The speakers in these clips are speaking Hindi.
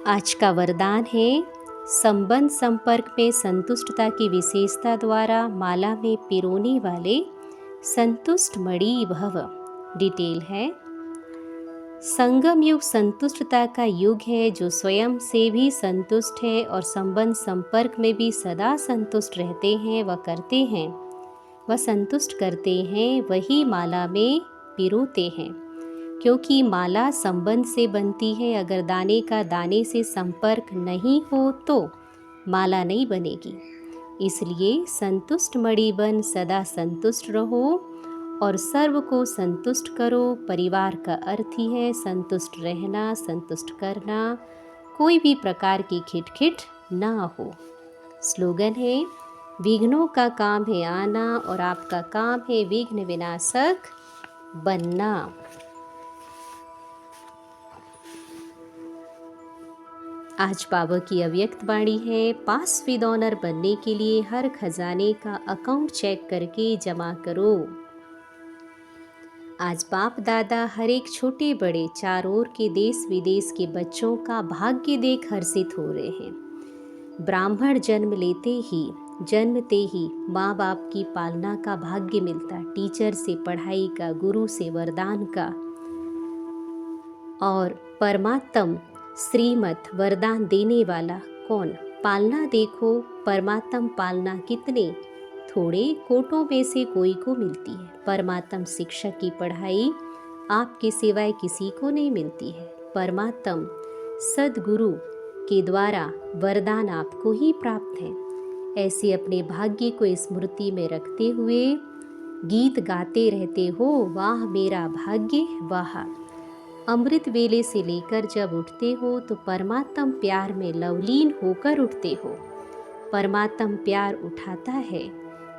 आज का वरदान है संबंध संपर्क में संतुष्टता की विशेषता द्वारा माला में पिरोने वाले संतुष्ट मणि भव। डिटेल है, संगम युग संतुष्टता का युग है। जो स्वयं से भी संतुष्ट है और संबंध संपर्क में भी सदा संतुष्ट रहते हैं व करते हैं, वह संतुष्ट करते हैं, वही माला में पिरोते हैं। क्योंकि माला संबंध से बनती है। अगर दाने का दाने से संपर्क नहीं हो तो माला नहीं बनेगी। इसलिए संतुष्ट मणि बन सदा संतुष्ट रहो और सर्व को संतुष्ट करो। परिवार का अर्थ ही है संतुष्ट रहना, संतुष्ट करना, कोई भी प्रकार की खिटखिट ना हो। स्लोगन है, विघ्नों का काम है आना और आपका काम है विघ्न विनाशक बनना। आज बाबा की अव्यक्त वाणी है, पास विद ऑनर बनने के लिए हर खजाने का अकाउंट चेक करके जमा करो। आज बाप दादा हर एक छोटे बड़े चारों ओर के देश विदेश के बच्चों का भाग्य देख हर्षित हो रहे हैं। ब्राह्मण जन्मते ही माँ बाप की पालना का भाग्य मिलता, टीचर से पढ़ाई का, गुरु से वरदान का, और परमात्म श्रीमत वरदान देने वाला कौन? पालना देखो, परमात्म पालना कितने थोड़े कोटों में से कोई को मिलती है। परमात्म शिक्षक की पढ़ाई आपके सिवाय किसी को नहीं मिलती है। परमात्म सदगुरु के द्वारा वरदान आपको ही प्राप्त है। ऐसे अपने भाग्य को स्मृति में रखते हुए गीत गाते रहते हो, वाह मेरा भाग्य वाह। अमृत वेले से लेकर जब उठते हो तो परमात्म प्यार में लवलीन होकर उठते हो। परमात्म प्यार उठाता है।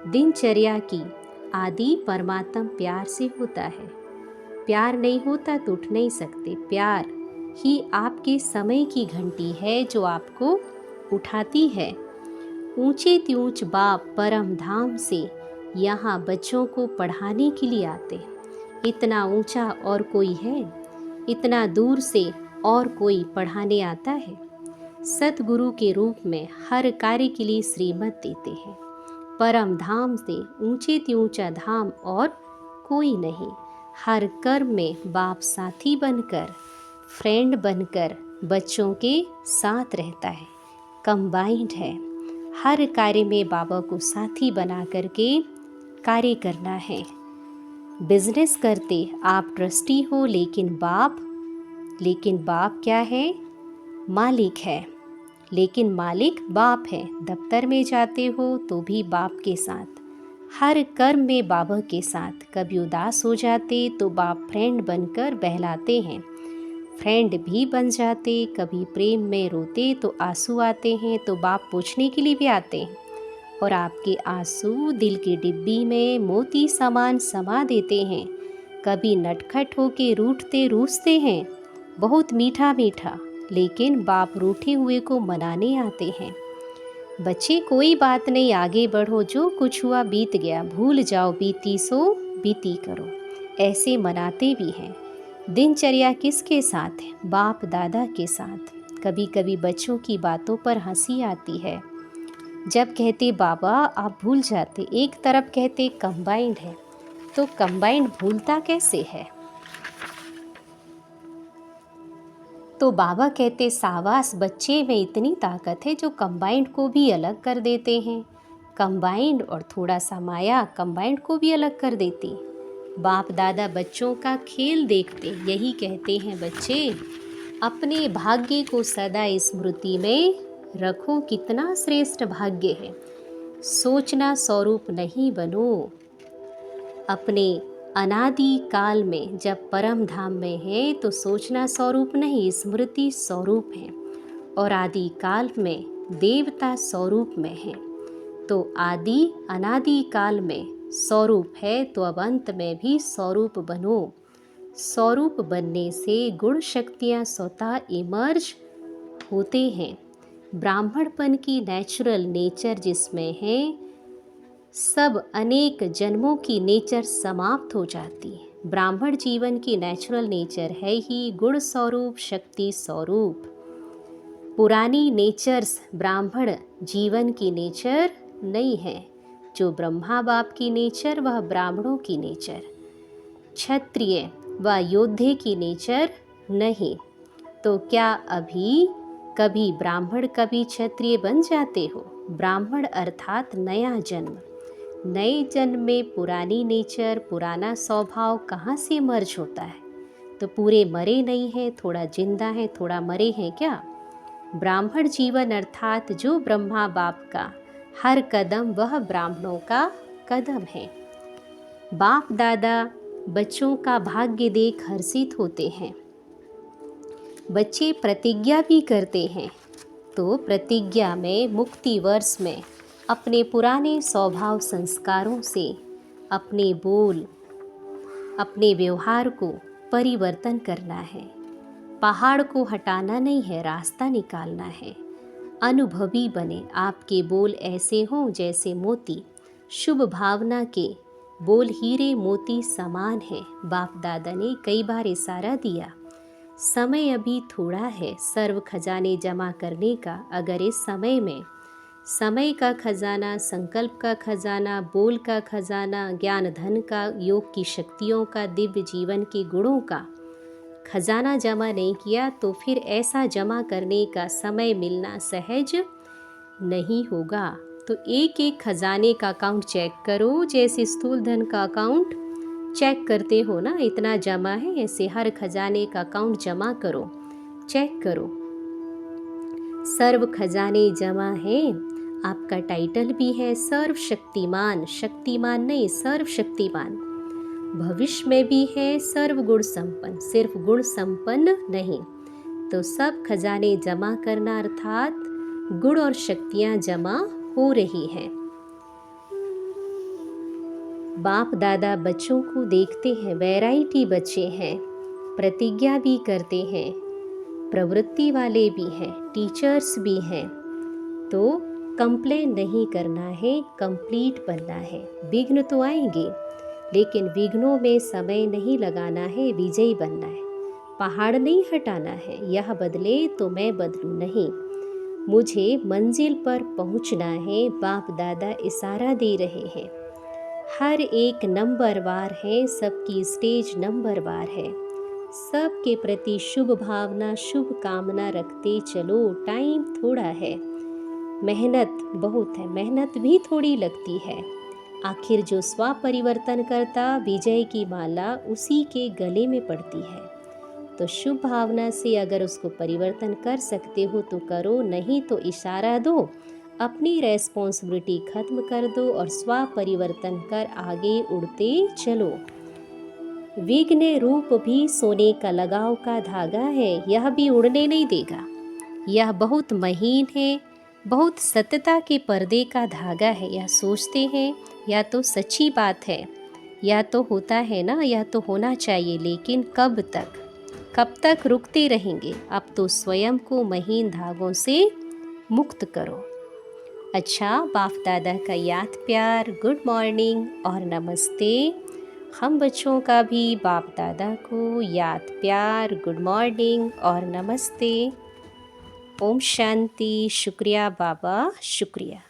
दिनचर्या की आदि परमात्म प्यार से होता है। प्यार नहीं होता तो उठ नहीं सकते। प्यार ही आपके समय की घंटी है जो आपको उठाती है। ऊंचे त्यूंच बाप परम धाम से यहाँ बच्चों को पढ़ाने के लिए आते। इतना ऊंचा और कोई है? इतना दूर से और कोई पढ़ाने आता है? सतगुरु के रूप में हर कार्य के लिए श्रीमत देते हैं। परम धाम से ऊंचे ऊंचा धाम और कोई नहीं। हर कर्म में बाप साथी बनकर, फ्रेंड बनकर बच्चों के साथ रहता है। कंबाइंड है। हर कार्य में बाबा को साथी बना करके कार्य करना है। बिजनेस करते आप ट्रस्टी हो, लेकिन बाप क्या है? मालिक है। लेकिन मालिक बाप है। दफ्तर में जाते हो तो भी बाप के साथ, हर कर्म में बाबा के साथ। कभी उदास हो जाते तो बाप फ्रेंड बनकर बहलाते हैं, फ्रेंड भी बन जाते। कभी प्रेम में रोते तो आंसू आते हैं तो बाप पूछने के लिए भी आते हैं, और आपके आंसू दिल की डिब्बी में मोती समान समा देते हैं। कभी नटखट होके रूठते हैं, बहुत मीठा मीठा, लेकिन बाप रूठे हुए को मनाने आते हैं। बच्चे कोई बात नहीं, आगे बढ़ो, जो कुछ हुआ बीत गया, भूल जाओ, बीती सो बीती करो, ऐसे मनाते भी हैं। दिनचर्या किसके साथ है? बाप दादा के साथ। कभी कभी बच्चों की बातों पर हंसी आती है। जब कहते बाबा आप भूल जाते, एक तरफ कहते कंबाइंड है, तो कंबाइंड भूलता कैसे है? तो बाबा कहते सावास बच्चे में इतनी ताकत है जो कंबाइंड को भी अलग कर देते हैं। कंबाइंड और थोड़ा सा माया कंबाइंड को भी अलग कर देती। बाप दादा बच्चों का खेल देखते, यही कहते हैं बच्चे अपने भाग्य को सदा स्मृति में रखो। कितना श्रेष्ठ भाग्य है। सोचना स्वरूप नहीं बनो। अपने अनादि काल में जब परम धाम में है तो सोचना स्वरूप नहीं, स्मृति स्वरूप है। और आदि काल में देवता स्वरूप में है। तो आदि अनादि काल में स्वरूप है, तो अब अंत में भी स्वरूप बनो। स्वरूप बनने से गुण शक्तियाँ स्वतः इमर्ज होते हैं। ब्राह्मणपन की नेचुरल नेचर जिसमें है, सब अनेक जन्मों की नेचर समाप्त हो जाती है। ब्राह्मण जीवन की नेचुरल नेचर है ही गुण स्वरूप, शक्ति स्वरूप। पुरानी नेचर्स ब्राह्मण जीवन की नेचर नहीं है। जो ब्रह्मा बाप की नेचर वह ब्राह्मणों की नेचर, क्षत्रिय व योद्धे की नेचर नहीं। तो क्या अभी कभी ब्राह्मण कभी क्षत्रिय बन जाते हो? ब्राह्मण अर्थात नया जन्म। नए जन्म में पुरानी नेचर, पुराना स्वभाव कहाँ से मर्ज होता है? तो पूरे मरे नहीं हैं, थोड़ा जिंदा है, थोड़ा मरे हैं क्या? ब्राह्मण जीवन अर्थात जो ब्रह्मा बाप का हर कदम वह ब्राह्मणों का कदम है। बाप दादा बच्चों का भाग्य देख हर्षित होते हैं। बच्चे प्रतिज्ञा भी करते हैं, तो प्रतिज्ञा में मुक्ति वर्ष में अपने पुराने स्वभाव संस्कारों से अपने बोल, अपने व्यवहार को परिवर्तन करना है। पहाड़ को हटाना नहीं है, रास्ता निकालना है। अनुभवी बने, आपके बोल ऐसे हों जैसे मोती, शुभ भावना के बोल हीरे मोती समान है। बाप दादा ने कई बार इशारा दिया, समय अभी थोड़ा है सर्व खजाने जमा करने का। अगर इस समय में समय का खजाना, संकल्प का खजाना, बोल का खजाना, ज्ञान धन का, योग की शक्तियों का, दिव्य जीवन के गुणों का खजाना जमा नहीं किया तो फिर ऐसा जमा करने का समय मिलना सहज नहीं होगा। तो एक एक खजाने का अकाउंट चेक करो, जैसे स्थूल धन का अकाउंट चेक करते हो ना, इतना जमा है, ऐसे हर खजाने का अकाउंट जमा करो, चेक करो। सर्व खजाने जमा है। आपका टाइटल भी है सर्वशक्तिमान, शक्तिमान नहीं, सर्वशक्तिमान। भविष्य में भी है सर्व गुण संपन्न, सिर्फ गुण संपन्न नहीं। तो सब खजाने जमा करना अर्थात गुण और शक्तियाँ जमा हो रही हैं। बाप दादा बच्चों को देखते हैं, वैरायटी बच्चे हैं, प्रतिज्ञा भी करते हैं, प्रवृत्ति वाले भी हैं, टीचर्स भी हैं। तो कंप्लेन नहीं करना है, कंप्लीट बनना है। विघ्न तो आएंगे, लेकिन विघ्नों में समय नहीं लगाना है, विजयी बनना है। पहाड़ नहीं हटाना है, यह बदले तो मैं बदलूं नहीं, मुझे मंजिल पर पहुंचना है। बाप दादा इशारा दे रहे हैं। हर एक नंबरवार है, सबकी स्टेज नंबरवार है। सबके प्रति शुभ भावना, शुभ कामना रखते चलो। टाइम थोड़ा है, मेहनत बहुत है, मेहनत भी थोड़ी लगती है। आखिर जो स्व परिवर्तन करता विजय की माला उसी के गले में पड़ती है। तो शुभ भावना से अगर उसको परिवर्तन कर सकते हो तो करो, नहीं तो इशारा दो, अपनी रेस्पॉन्सिबिलिटी खत्म कर दो और स्व परिवर्तन कर आगे उड़ते चलो। विघ्न रूप भी सोने का लगाव का धागा है, यह भी उड़ने नहीं देगा। यह बहुत महीन है, बहुत सत्यता के पर्दे का धागा है। यह सोचते हैं या तो सच्ची बात है, या तो होता है ना, या तो होना चाहिए, लेकिन कब तक रुकते रहेंगे? अब तो स्वयं को महीन धागों से मुक्त करो। अच्छा, बाप दादा का याद प्यार, गुड मॉर्निंग और नमस्ते। हम बच्चों का भी बाप दादा को याद प्यार, गुड मॉर्निंग और नमस्ते। ओम शांति। शुक्रिया बाबा, शुक्रिया।